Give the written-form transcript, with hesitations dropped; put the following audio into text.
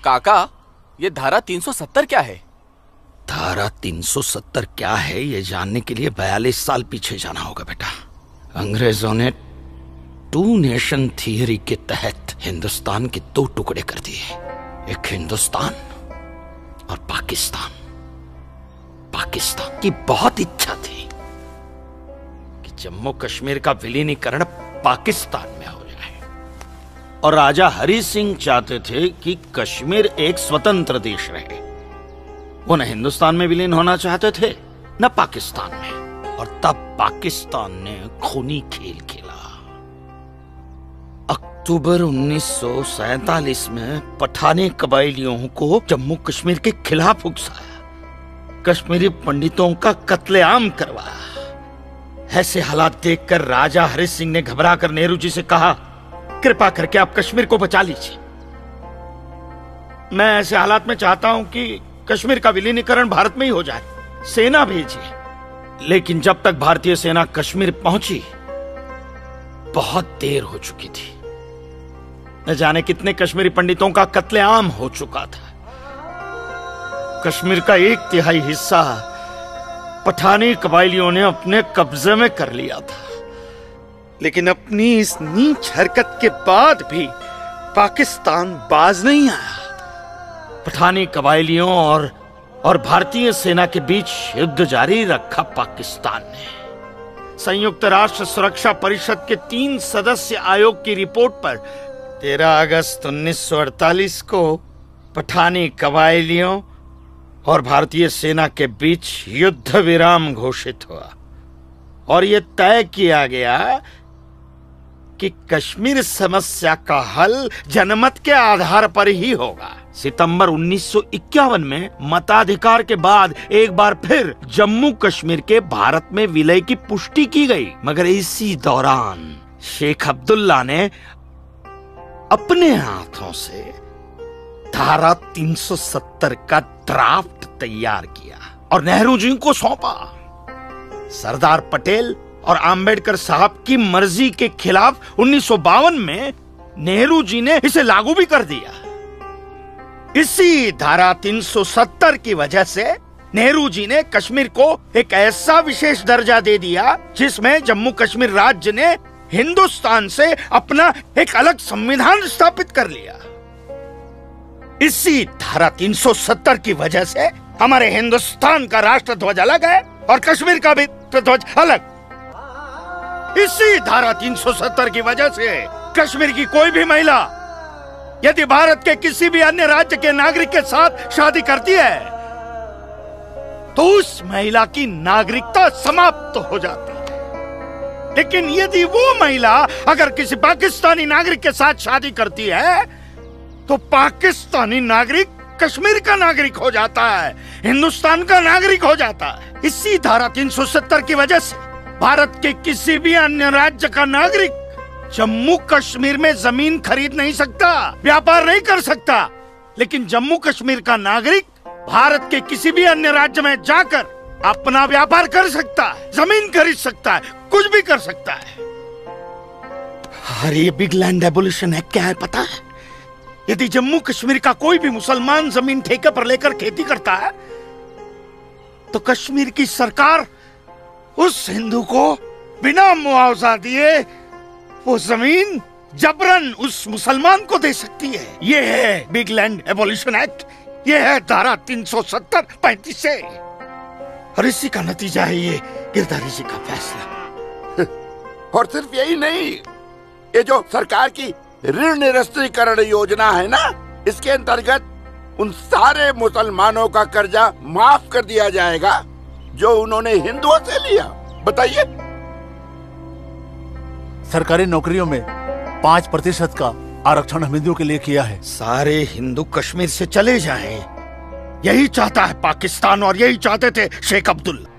काका, ये धारा 370 क्या है? धारा 370 क्या है ये जानने के लिए 42 साल पीछे जाना होगा बेटा। अंग्रेजों ने टू नेशन थियरी के तहत हिंदुस्तान के दो टुकड़े कर दिए, एक हिंदुस्तान और पाकिस्तान। पाकिस्तान की बहुत इच्छा थी कि जम्मू कश्मीर का विलीनीकरण पाकिस्तान में हो जाए, और राजा हरि सिंह चाहते थे कि कश्मीर एक स्वतंत्र देश रहे। वो न हिंदुस्तान में विलीन होना चाहते थे न पाकिस्तान में। और तब पाकिस्तान ने खूनी खेल खेला। अक्टूबर 1947 में पठानी कबायलियों को जम्मू कश्मीर के खिलाफ उकसाया, कश्मीरी पंडितों का कत्लेआम करवाया। ऐसे हालात देखकर राजा हरि सिंह ने घबराकर नेहरू जी से कहा, कृपा करके आप कश्मीर को बचा लीजिए। मैं ऐसे हालात में चाहता हूं कि कश्मीर का विलीनीकरण भारत में ही हो जाए, सेना भेजिए। लेकिन जब तक भारतीय सेना कश्मीर पहुंची बहुत देर हो चुकी थी। न जाने कितने कश्मीरी पंडितों का कत्लेआम हो चुका था। कश्मीर का 1/3 हिस्सा पठानी कबायलियों ने अपने कब्जे में कर लिया था। लेकिन अपनी इस नीच हरकत के बाद भी पाकिस्तान बाज नहीं आया। पठानी कबायलियों और भारतीय सेना के बीच युद्ध जारी रखा पाकिस्तान ने। संयुक्त राष्ट्र सुरक्षा परिषद के 3 सदस्य आयोग की रिपोर्ट पर 13 अगस्त 1948 को पठानी कबायलियों और भारतीय सेना के बीच युद्ध विराम घोषित हुआ, और यह तय किया गया कि कश्मीर समस्या का हल जनमत के आधार पर ही होगा। सितंबर 1951 में मताधिकार के बाद एक बार फिर जम्मू कश्मीर के भारत में विलय की पुष्टि की गई, मगर इसी दौरान शेख अब्दुल्ला ने अपने हाथों से धारा 370 का ड्राफ्ट तैयार किया और नेहरू जी को सौंपा। सरदार पटेल और अंबेडकर साहब की मर्जी के खिलाफ 1952 में नेहरू जी ने इसे लागू भी कर दिया। इसी धारा 370 की वजह से नेहरू जी ने कश्मीर को एक ऐसा विशेष दर्जा दे दिया जिसमें जम्मू कश्मीर राज्य ने हिंदुस्तान से अपना एक अलग संविधान स्थापित कर लिया। इसी धारा 370 की वजह से हमारे हिंदुस्तान का राष्ट्र ध्वज अलग है और कश्मीर का भी ध्वज अलग। इसी धारा 370 की वजह से कश्मीर की कोई भी महिला यदि भारत के किसी भी अन्य राज्य के नागरिक के साथ शादी करती है तो उस महिला की नागरिकता समाप्त हो जाती है। लेकिन यदि वो महिला अगर किसी पाकिस्तानी नागरिक के साथ शादी करती है तो पाकिस्तानी नागरिक कश्मीर का नागरिक हो जाता है, हिंदुस्तान का नागरिक हो जाता है। इसी धारा 370 की वजह से भारत के किसी भी अन्य राज्य का नागरिक जम्मू कश्मीर में जमीन खरीद नहीं सकता, व्यापार नहीं कर सकता। लेकिन जम्मू कश्मीर का नागरिक भारत के किसी भी अन्य राज्य में जाकर अपना व्यापार कर सकता है, जमीन खरीद सकता है, कुछ भी कर सकता है। अरे ये बिग लैंड एबोलिशन एक्ट क्या है पता है? यदि जम्मू कश्मीर का कोई भी मुसलमान जमीन ठेके पर लेकर खेती करता है तो कश्मीर की सरकार उस हिंदू को बिना मुआवजा दिए वो जमीन जबरन उस मुसलमान को दे सकती है। ये है बिग लैंड एबोलिशन एक्ट, ये है धारा 370-35 से। और इसी का नतीजा है ये गिरधारी जी का फैसला। और सिर्फ यही नहीं, ये जो सरकार की ऋण निरस्तीकरण योजना है ना, इसके अंतर्गत उन सारे मुसलमानों का कर्जा माफ कर दिया जाएगा जो उन्होंने हिंदुओं से लिया। बताइए। सरकारी नौकरियों में 5% का आरक्षण हम हिंदुओं के लिए किया है। सारे हिंदू कश्मीर से चले जाएं, यही चाहता है पाकिस्तान और यही चाहते थे शेख अब्दुल्ला।